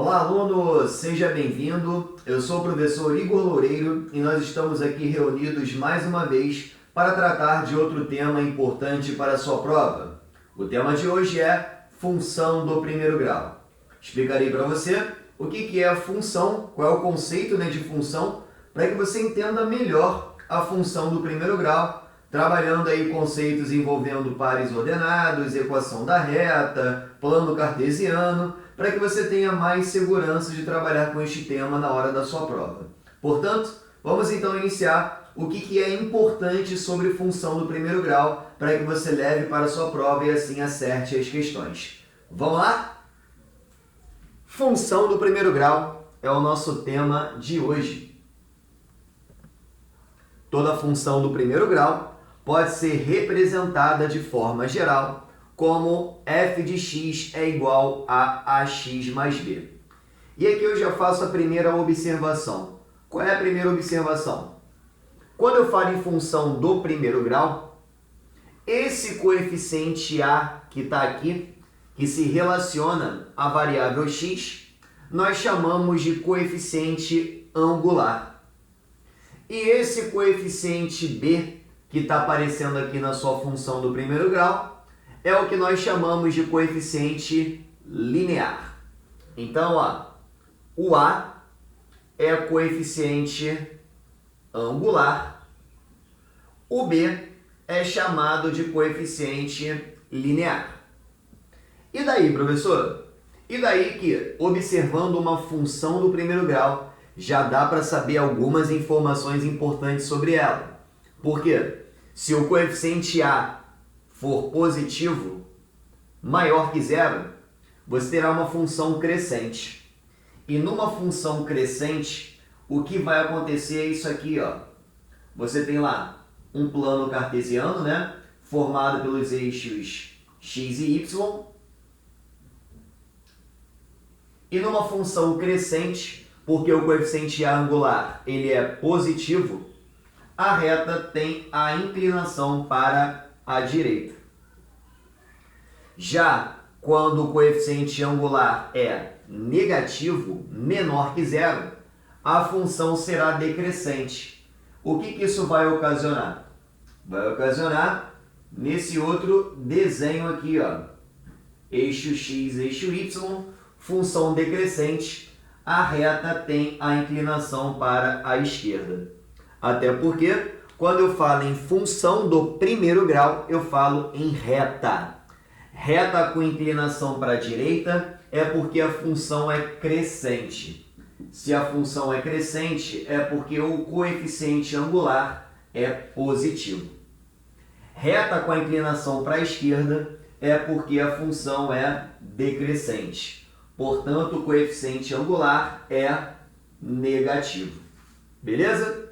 Olá, aluno! Seja bem-vindo. Eu sou o professor Igor Loureiro e nós estamos aqui reunidos mais uma vez para tratar de outro tema importante para a sua prova. O tema de hoje é função do primeiro grau. Explicarei para você o que é a função, qual é o conceito de função, para que você entenda melhor a função do primeiro grau, trabalhando aí conceitos envolvendo pares ordenados, equação da reta, plano cartesiano, para que você tenha mais segurança de trabalhar com este tema na hora da sua prova. Portanto, vamos então iniciar o que é importante sobre função do primeiro grau para que você leve para a sua prova e assim acerte as questões. Vamos lá? Função do primeiro grau é o nosso tema de hoje. Toda função do primeiro grau pode ser representada de forma geral como f de x é igual a ax mais b. E aqui eu já faço a primeira observação. Qual é a primeira observação? Quando eu falo em função do primeiro grau, esse coeficiente a que está aqui, que se relaciona à variável x, nós chamamos de coeficiente angular. E esse coeficiente b, que está aparecendo aqui na sua função do primeiro grau, é o que nós chamamos de coeficiente linear. Então, o a é o coeficiente angular, o b é chamado de coeficiente linear. E daí, professor? E daí que, observando uma função do primeiro grau, já dá para saber algumas informações importantes sobre ela. Por quê? Se o coeficiente a for positivo, maior que zero, você terá uma função crescente. E numa função crescente, o que vai acontecer é isso aqui, Você tem lá um plano cartesiano, formado pelos eixos x e y. E numa função crescente, porque o coeficiente a angular ele é positivo, a reta tem a inclinação para a direita. Já quando o coeficiente angular é negativo, menor que zero, a função será decrescente. O que isso vai ocasionar? Vai ocasionar nesse outro desenho aqui, eixo x, eixo y, função decrescente, a reta tem a inclinação para a esquerda. Até porque, quando eu falo em função do primeiro grau, eu falo em reta. Reta com inclinação para a direita é porque a função é crescente. Se a função é crescente, é porque o coeficiente angular é positivo. Reta com a inclinação para a esquerda é porque a função é decrescente. Portanto, o coeficiente angular é negativo. Beleza?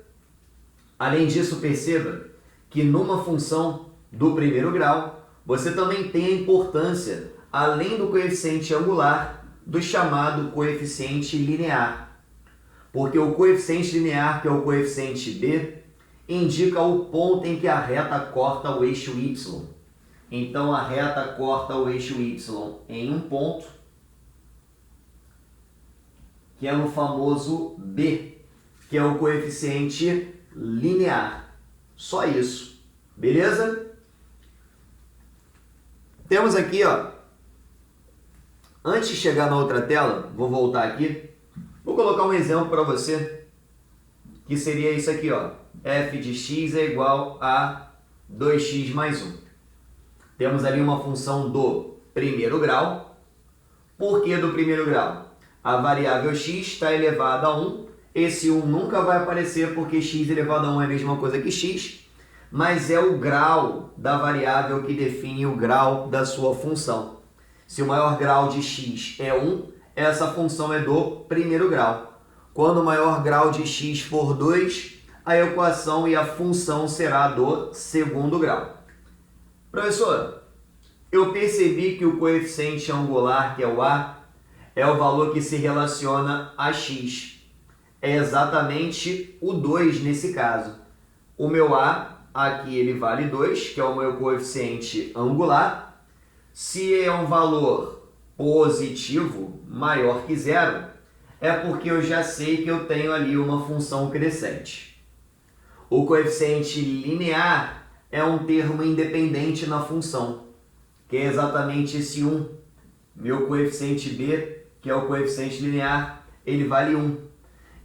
Além disso, perceba que numa função do primeiro grau, você também tem a importância, além do coeficiente angular, do chamado coeficiente linear. Porque o coeficiente linear, que é o coeficiente b, indica o ponto em que a reta corta o eixo y. Então, a reta corta o eixo y em um ponto, que é no famoso b, que é o coeficiente linear. Só isso. Beleza? Temos aqui, antes de chegar na outra tela, vou voltar aqui, vou colocar um exemplo para você, que seria isso aqui, f de x é igual a 2x mais 1. Temos ali uma função do primeiro grau. Por que do primeiro grau? A variável x está elevada a 1. Esse 1 nunca vai aparecer porque x elevado a 1 é a mesma coisa que x, mas é o grau da variável que define o grau da sua função. Se o maior grau de x é 1, essa função é do primeiro grau. Quando o maior grau de x for 2, a equação e a função será do segundo grau. Professor, eu percebi que o coeficiente angular, que é o a, é o valor que se relaciona a x. É exatamente o 2 nesse caso. O meu a, aqui ele vale 2, que é o meu coeficiente angular. Se é um valor positivo maior que zero, é porque eu já sei que eu tenho ali uma função crescente. O coeficiente linear é um termo independente na função, que é exatamente esse 1. Meu coeficiente b, que é o coeficiente linear, ele vale 1.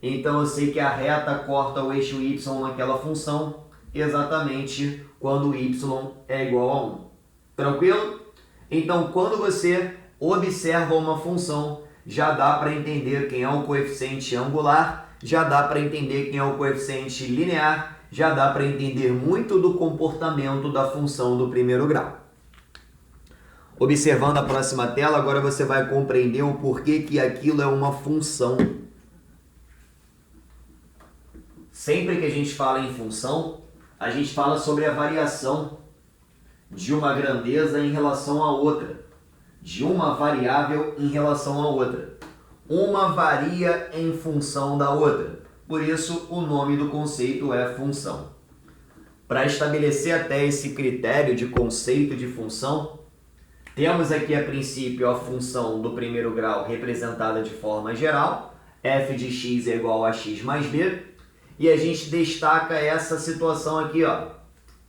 Então eu sei que a reta corta o eixo y naquela função exatamente quando o y é igual a 1. Tranquilo? Então quando você observa uma função, já dá para entender quem é o coeficiente angular, já dá para entender quem é o coeficiente linear, já dá para entender muito do comportamento da função do primeiro grau. Observando a próxima tela, agora você vai compreender o porquê que aquilo é uma função. Sempre que a gente fala em função, a gente fala sobre a variação de uma grandeza em relação a outra, de uma variável em relação a outra. Uma varia em função da outra. Por isso, o nome do conceito é função. Para estabelecer até esse critério de conceito de função, temos aqui a princípio a função do primeiro grau representada de forma geral, f de x é igual a x mais b, e a gente destaca essa situação aqui, ó,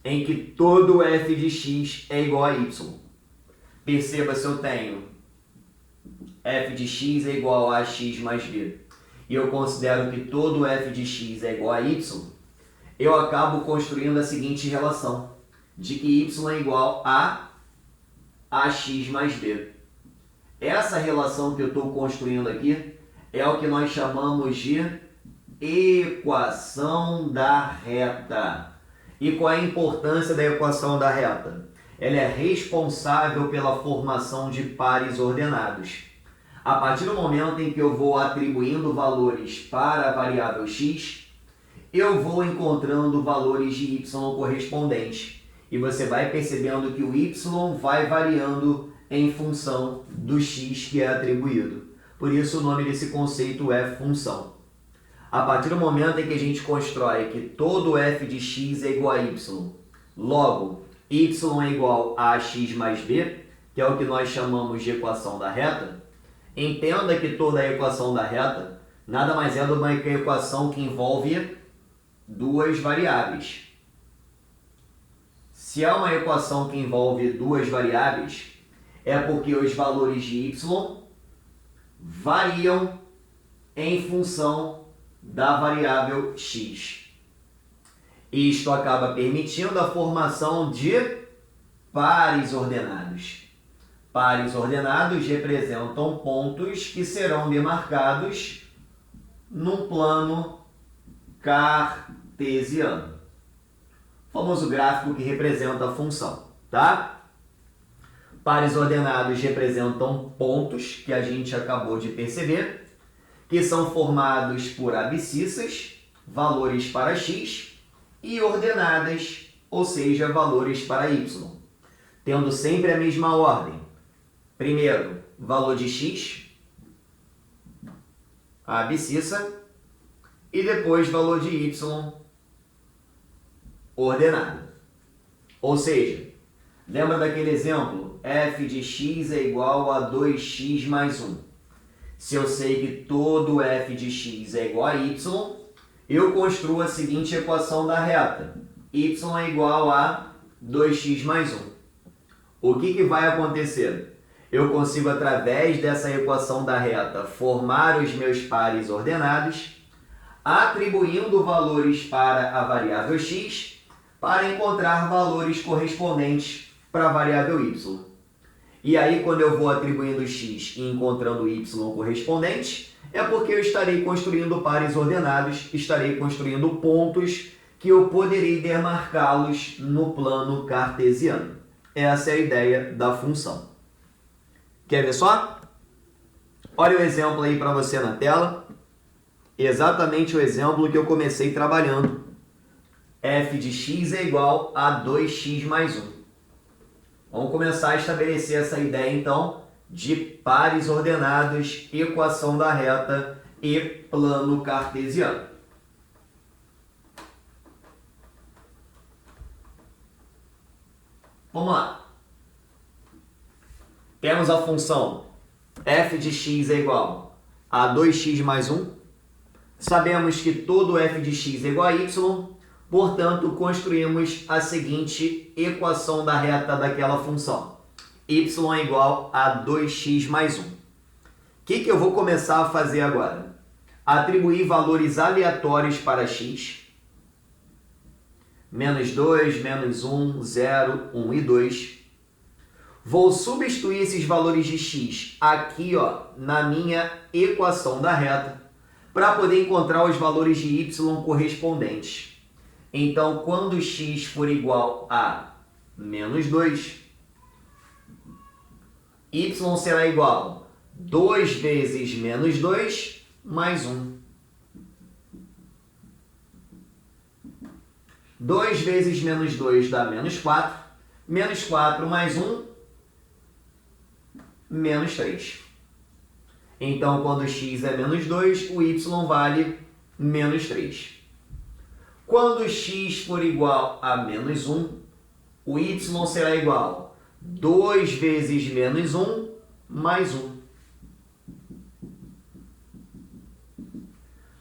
em que todo f de x é igual a y. Perceba se eu tenho f de x é igual a x mais b, e eu considero que todo f de x é igual a y, eu acabo construindo a seguinte relação, de que y é igual a ax mais b. Essa relação que eu estou construindo aqui é o que nós chamamos de equação da reta. E qual é a importância da equação da reta? Ela é responsável pela formação de pares ordenados. A partir do momento em que eu vou atribuindo valores para a variável x, eu vou encontrando valores de y correspondentes. E você vai percebendo que o y vai variando em função do x que é atribuído. Por isso o nome desse conceito é função. A partir do momento em que a gente constrói que todo f de x é igual a y, logo y é igual a x mais b, que é o que nós chamamos de equação da reta, entenda que toda a equação da reta nada mais é do que uma equação que envolve duas variáveis. Se é uma equação que envolve duas variáveis, é porque os valores de y variam em função da variável x. Isto acaba permitindo a formação de pares ordenados. Pares ordenados representam pontos que serão demarcados num plano cartesiano. O famoso gráfico que representa a função, tá? Pares ordenados representam pontos que a gente acabou de perceber, que são formados por abscissas, valores para x, e ordenadas, ou seja, valores para y, tendo sempre a mesma ordem. Primeiro, valor de x, a abscissa, e depois valor de y, ordenado. Ou seja, lembra daquele exemplo? F de x é igual a 2x mais 1. Se eu sei que todo f de x é igual a y, eu construo a seguinte equação da reta. Y é igual a 2x mais 1. O que vai acontecer? Eu consigo, através dessa equação da reta, formar os meus pares ordenados, atribuindo valores para a variável x, para encontrar valores correspondentes para a variável y. E aí, quando eu vou atribuindo x e encontrando y correspondente, é porque eu estarei construindo pares ordenados, estarei construindo pontos que eu poderei demarcá-los no plano cartesiano. Essa é a ideia da função. Quer ver só? Olha o exemplo aí para você na tela. Exatamente o exemplo que eu comecei trabalhando. F de x é igual a 2x mais 1. Vamos começar a estabelecer essa ideia, então, de pares ordenados, equação da reta e plano cartesiano. Vamos lá. Temos a função f de x é igual a 2x mais 1. Sabemos que todo f de x é igual a y, portanto, construímos a seguinte equação da reta daquela função. Y é igual a 2x mais 1. O que eu vou começar a fazer agora? Atribuir valores aleatórios para x. Menos 2, menos 1, 0, 1 e 2. Vou substituir esses valores de x aqui, ó, na minha equação da reta, para poder encontrar os valores de y correspondentes. Então, quando x for igual a menos 2, y será igual a 2 vezes menos 2 mais 1. 2 vezes menos 2 dá menos 4. Menos 4 mais 1, menos 3. Então, quando x é menos 2, o y vale menos 3. Quando x for igual a menos 1, o y será igual a 2 vezes menos 1 mais 1.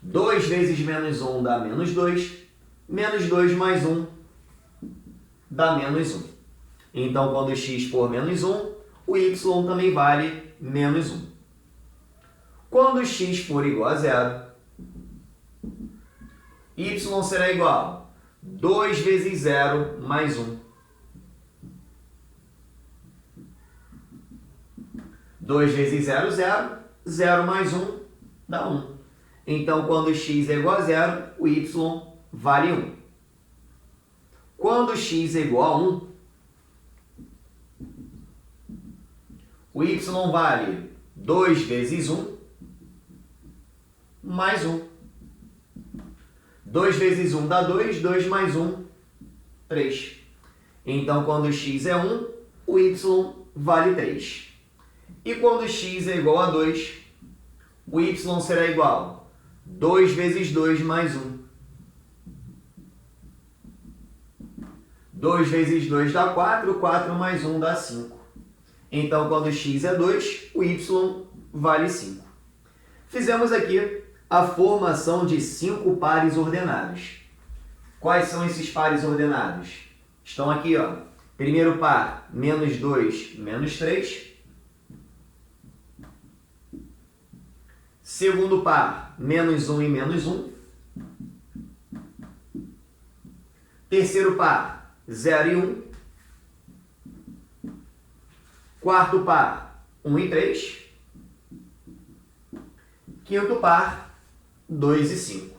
2 vezes menos 1 dá menos 2. Menos 2 mais 1 dá menos 1. Então, quando x for menos 1, o y também vale menos 1. Quando x for igual a 0, y será igual a 2 vezes 0 mais 1. 2 vezes 0, 0. 0 mais 1 dá 1. Então, quando x é igual a 0, o y vale 1. Quando x é igual a 1, o y vale 2 vezes 1 mais 1. 2 vezes 1 dá 2, 2 mais 1, 3. Então, quando x é 1, o y vale 3. E quando x é igual a 2, o y será igual a 2 vezes 2 mais 1. 2 vezes 2 dá 4, 4 mais 1 dá 5. Então, quando x é 2, o y vale 5. Fizemos aqui a formação de 5 pares ordenados. Quais são esses pares ordenados? Estão aqui, ó. Primeiro par, menos 2, menos 3. Segundo par, menos 1 e menos 1. Terceiro par, 0 e 1. Quarto par, 1 e 3. Quinto par, 2 e 5.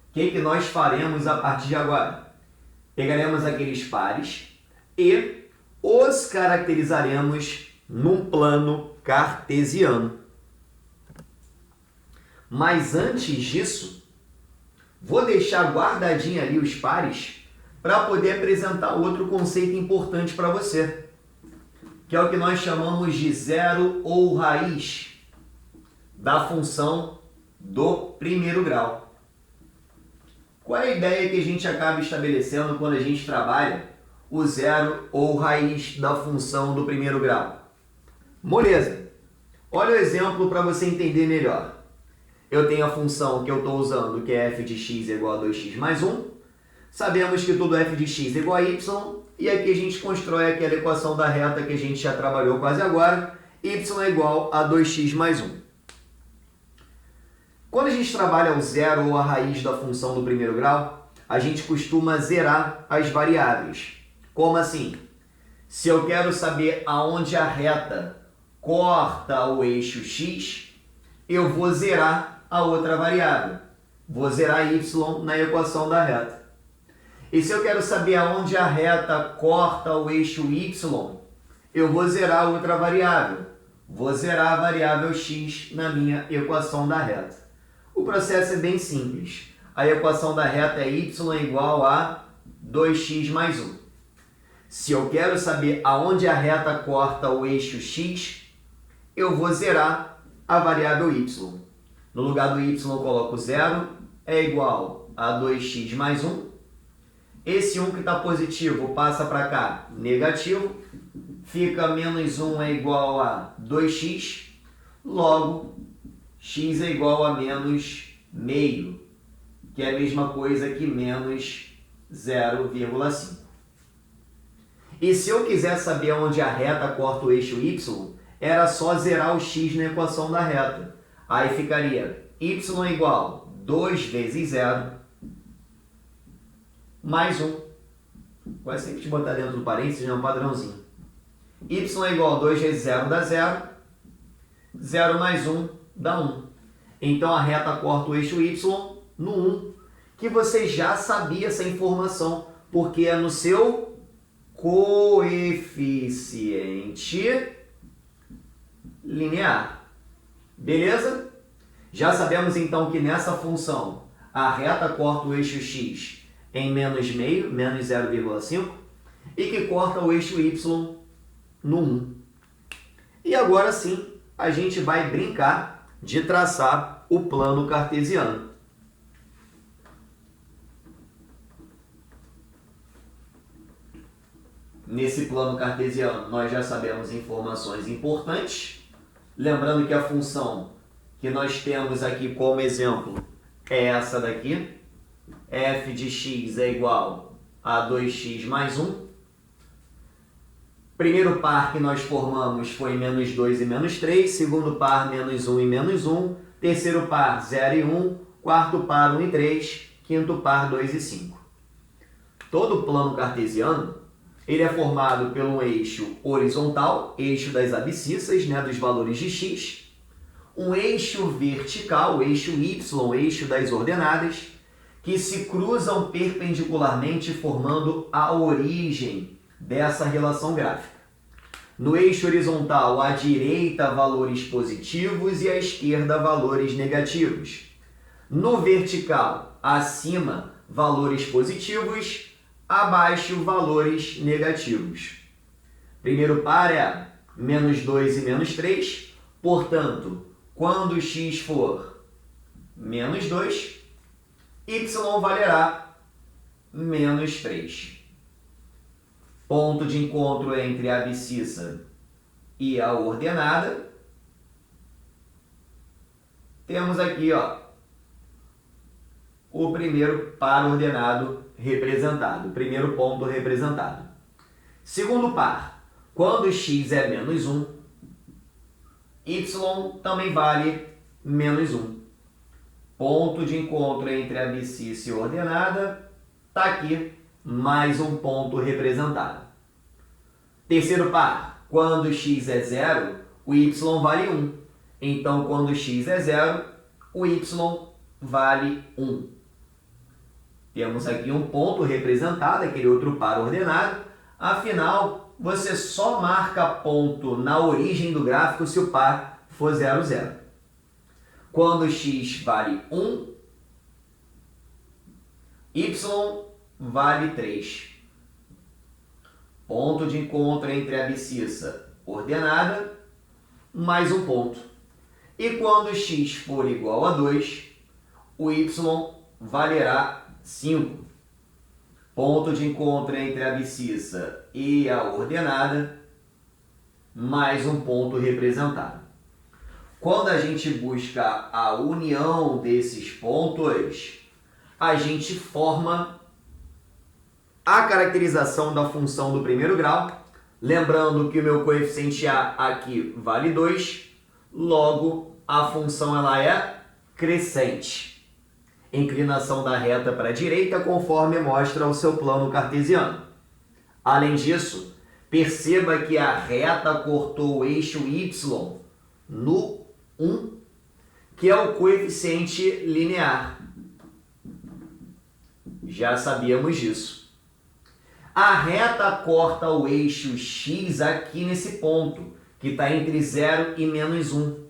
O que nós faremos a partir de agora? Pegaremos aqueles pares e os caracterizaremos num plano cartesiano. Mas antes disso, vou deixar guardadinho ali os pares para poder apresentar outro conceito importante para você, que é o que nós chamamos de zero ou raiz da função do primeiro grau. Qual é a ideia que a gente acaba estabelecendo quando a gente trabalha o zero ou raiz da função do primeiro grau? Moleza! Olha o exemplo para você entender melhor. Eu tenho a função que eu estou usando, que é f de x é igual a 2x mais 1. Sabemos que todo f de x é igual a y. E aqui a gente constrói aquela equação da reta que a gente já trabalhou quase agora. Y é igual a 2x mais 1. Quando a gente trabalha o zero ou a raiz da função do primeiro grau, a gente costuma zerar as variáveis. Como assim? Se eu quero saber aonde a reta corta o eixo x, eu vou zerar a outra variável. Vou zerar y na equação da reta. E se eu quero saber aonde a reta corta o eixo y, eu vou zerar a outra variável. Vou zerar a variável x na minha equação da reta. O processo é bem simples. A equação da reta é y igual a 2x mais 1. Se eu quero saber aonde a reta corta o eixo x, eu vou zerar a variável y. No lugar do y eu coloco 0, é igual a 2x mais 1. Esse 1 que está positivo passa para cá, negativo. fica menos 1 é igual a 2x, logo x é igual a menos meio, que é a mesma coisa que menos 0,5. E se eu quiser saber onde a reta corta o eixo y, era só zerar o x na equação da reta. Aí ficaria y igual 2 vezes 0 mais 1. Vai sempre te botar dentro do parênteses, é um padrãozinho. Y é igual a 2 vezes 0 dá 0. 0 mais 1 dá 1. Então a reta corta o eixo y no 1, que você já sabia essa informação, porque é no seu coeficiente linear. Beleza? Já sabemos então que nessa função a reta corta o eixo x em menos meio, menos 0,5, e que corta o eixo y no 1. E agora sim, a gente vai brincar de traçar o plano cartesiano. Nesse plano cartesiano, nós já sabemos informações importantes. Lembrando que a função que nós temos aqui como exemplo é essa daqui. F de x é igual a 2x mais 1. Primeiro par que nós formamos foi menos 2 e menos 3. Segundo par, menos 1 e menos 1. Terceiro par, 0 e 1. Quarto par, 1 e 3. Quinto par, 2 e 5. Todo plano cartesiano ele é formado por um eixo horizontal, eixo das abscissas, né, dos valores de x. Um eixo vertical, eixo y, eixo das ordenadas, que se cruzam perpendicularmente formando a origem dessa relação gráfica. No eixo horizontal, à direita, valores positivos e à esquerda, valores negativos. No vertical, acima, valores positivos, abaixo, valores negativos. Primeiro par é menos 2 e menos 3, portanto, quando x for menos 2, y valerá menos 3. Ponto de encontro entre a abscissa e a ordenada. Temos aqui, ó, o primeiro par ordenado representado, o primeiro ponto representado. Segundo par, quando x é menos 1, y também vale menos 1. Ponto de encontro entre a abscissa e a ordenada está aqui, mais um ponto representado. Terceiro par, quando x é 0, o y vale 1. Então, quando x é 0, o y vale 1. Temos aqui um ponto representado, aquele outro par ordenado. Afinal, você só marca ponto na origem do gráfico se o par for 0, 0. Quando x vale 1, y vale 3. Ponto de encontro entre a abscissa ordenada, mais um ponto. E quando x for igual a 2, o y valerá 5. Ponto de encontro entre a abscissa e a ordenada, mais um ponto representado. Quando a gente busca a união desses pontos, a gente forma a caracterização da função do primeiro grau. Lembrando que o meu coeficiente A aqui vale 2, logo a função ela é crescente. Inclinação da reta para a direita conforme mostra o seu plano cartesiano. Além disso, perceba que a reta cortou o eixo y no 1, que é o coeficiente linear. Já sabíamos disso. A reta corta o eixo x aqui nesse ponto, que está entre 0 e menos 1,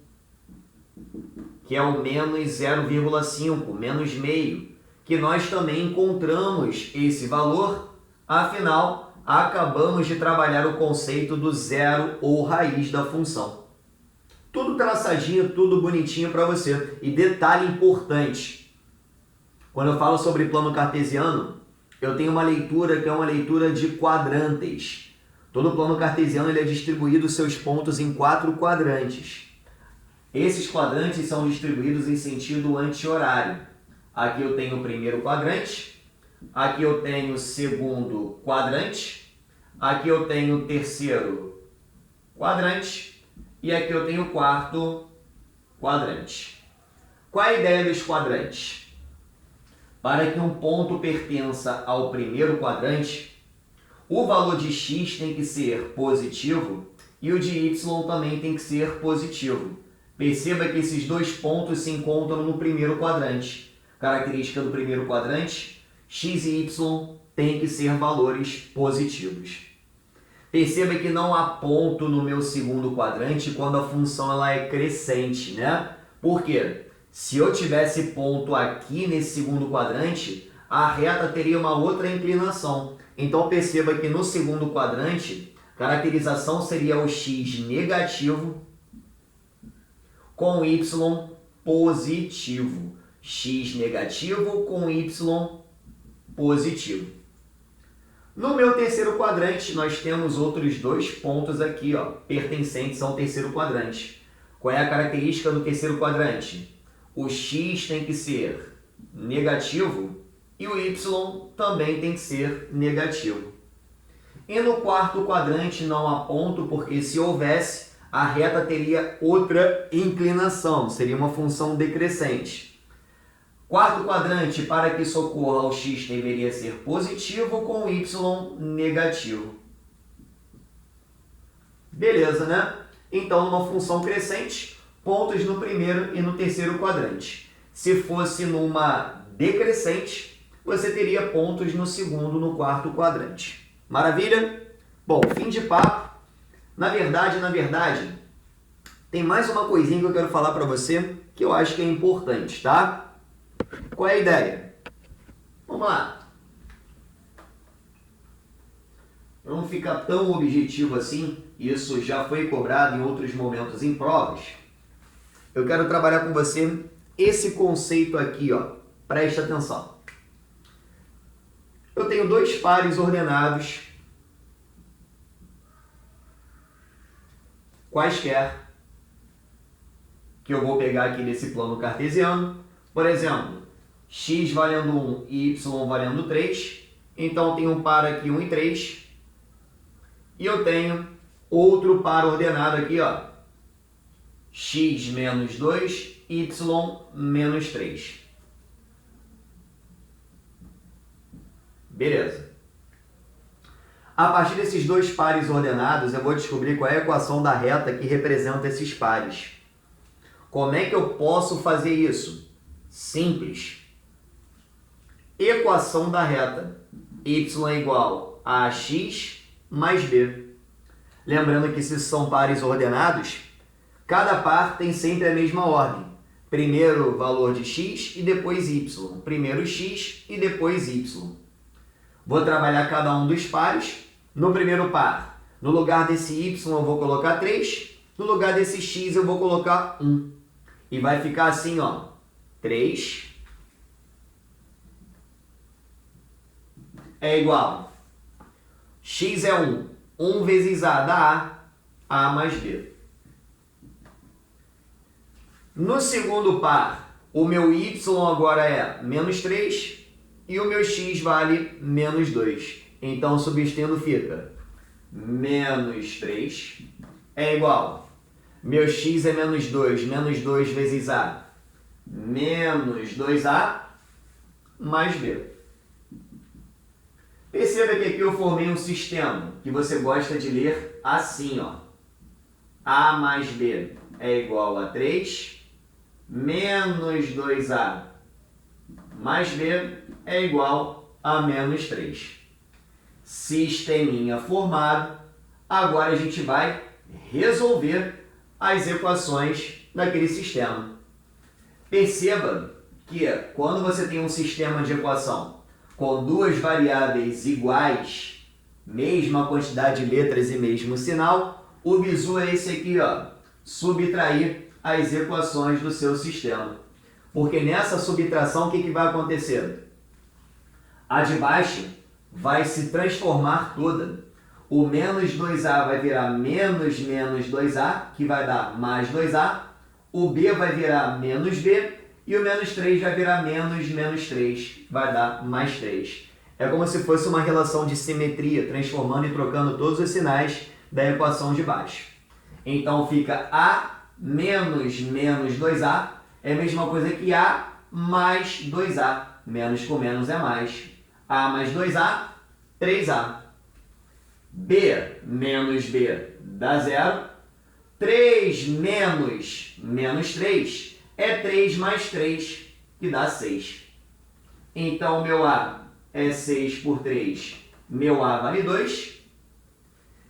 que é o menos 0,5, menos meio, que nós também encontramos esse valor, afinal, acabamos de trabalhar o conceito do zero ou raiz da função. Tudo traçadinho, tudo bonitinho para você. E detalhe importante, quando eu falo sobre plano cartesiano, eu tenho uma leitura que é uma leitura de quadrantes. Todo plano cartesiano ele é distribuído seus pontos em 4 quadrantes. Esses quadrantes são distribuídos em sentido anti-horário. Aqui eu tenho o primeiro quadrante, aqui eu tenho o segundo quadrante, aqui eu tenho o terceiro quadrante e aqui eu tenho o quarto quadrante. Qual é a ideia dos quadrantes? Para que um ponto pertença ao primeiro quadrante, o valor de x tem que ser positivo e o de y também tem que ser positivo. Perceba que esses dois pontos se encontram no primeiro quadrante. Característica do primeiro quadrante, x e y têm que ser valores positivos. Perceba que não há ponto no meu segundo quadrante quando a função ela é crescente, né? Por quê? Se eu tivesse ponto aqui nesse segundo quadrante, a reta teria uma outra inclinação. Então perceba que no segundo quadrante, caracterização seria o x negativo com y positivo. X negativo com y positivo. No meu terceiro quadrante, nós temos outros dois pontos aqui, ó, pertencentes ao terceiro quadrante. Qual é a característica do terceiro quadrante? O x tem que ser negativo e o y também tem que ser negativo. E no quarto quadrante não há ponto, porque se houvesse, a reta teria outra inclinação, seria uma função decrescente. Quarto quadrante, para que isso ocorra, o x deveria ser positivo com o y negativo. Beleza, né? Então, numa função crescente, pontos no primeiro e no terceiro quadrante. Se fosse numa decrescente, você teria pontos no segundo e no quarto quadrante. Maravilha? Bom, fim de papo. Na verdade, tem mais uma coisinha que eu quero falar para você que eu acho que é importante, tá? Qual é a ideia? Vamos lá. Para não ficar tão objetivo assim, isso já foi cobrado em outros momentos em provas, eu quero trabalhar com você esse conceito aqui, ó. Preste atenção. Eu tenho dois pares ordenados quaisquer que eu vou pegar aqui nesse plano cartesiano. Por exemplo, x valendo 1 e y valendo 3. Então, eu tenho um par aqui, 1 e 3. E eu tenho outro par ordenado aqui, ó, x menos 2, y menos 3. Beleza. A partir desses dois pares ordenados, eu vou descobrir qual é a equação da reta que representa esses pares. Como é que eu posso fazer isso? Simples. Equação da reta. Y é igual a x mais b. Lembrando que se são pares ordenados, cada par tem sempre a mesma ordem. Primeiro valor de x e depois y. Primeiro x e depois y. Vou trabalhar cada um dos pares. No primeiro par, no lugar desse y eu vou colocar 3. No lugar desse x eu vou colocar 1. E vai ficar assim, ó. 3 é igual. X é 1. 1 vezes a dá a mais b. No segundo par, o meu y agora é menos 3 e o meu x vale menos 2. Então, substituindo fica menos 3 é igual. Meu x é menos 2 vezes a menos 2a mais b. Perceba que aqui eu formei um sistema que você gosta de ler assim, ó. A mais b é igual a 3, menos 2a mais b é igual a menos 3. Sisteminha formado. Agora a gente vai resolver as equações daquele sistema. Perceba que quando você tem um sistema de equação com duas variáveis iguais, mesma quantidade de letras e mesmo sinal, o bizu é esse aqui, ó, subtrair as equações do seu sistema. Porque nessa subtração, o que vai acontecer? A de baixo vai se transformar toda. O menos 2A vai virar menos menos 2A, que vai dar mais 2A. O B vai virar menos B. E o menos 3 vai virar menos menos 3, vai dar mais 3. É como se fosse uma relação de simetria, transformando e trocando todos os sinais da equação de baixo. Então fica A menos menos 2A é a mesma coisa que A mais 2A. Menos com menos é mais. A mais 2A, 3A. B menos B dá 0. 3 menos menos 3 é 3 mais 3, que dá 6. Então, meu A é 6 por 3. Meu A vale 2.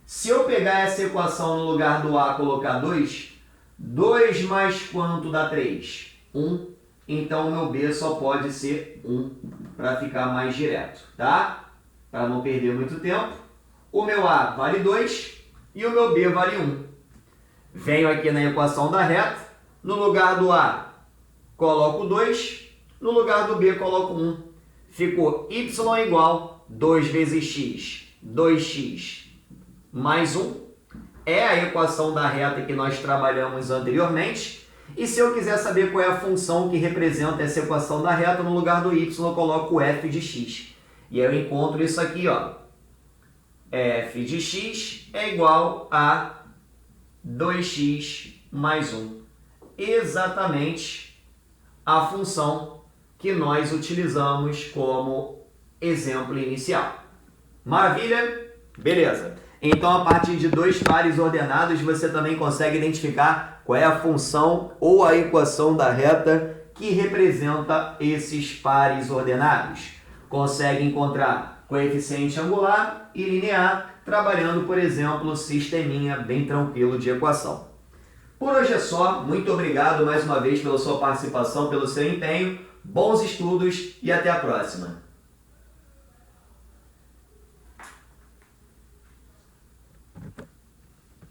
Se eu pegar essa equação no lugar do A e colocar 2, 2 mais quanto dá 3? 1. Então, meu B só pode ser 1, para ficar mais direto, tá? Para não perder muito tempo. O meu A vale 2 e o meu B vale 1. Venho aqui na equação da reta, no lugar do A coloco 2, no lugar do B coloco 1. Ficou y igual 2 vezes x, 2x mais 1. É a equação da reta que nós trabalhamos anteriormente. E se eu quiser saber qual é a função que representa essa equação da reta, no lugar do y eu coloco f de x. E aí eu encontro isso aqui, ó. F de x é igual a 2x mais 1. Exatamente a função que nós utilizamos como exemplo inicial. Maravilha? Beleza. Então, a partir de dois pares ordenados, você também consegue identificar qual é a função ou a equação da reta que representa esses pares ordenados. Consegue encontrar coeficiente angular e linear, trabalhando, por exemplo, sisteminha bem tranquilo de equação. Por hoje é só. Muito obrigado mais uma vez pela sua participação, pelo seu empenho. Bons estudos e até a próxima!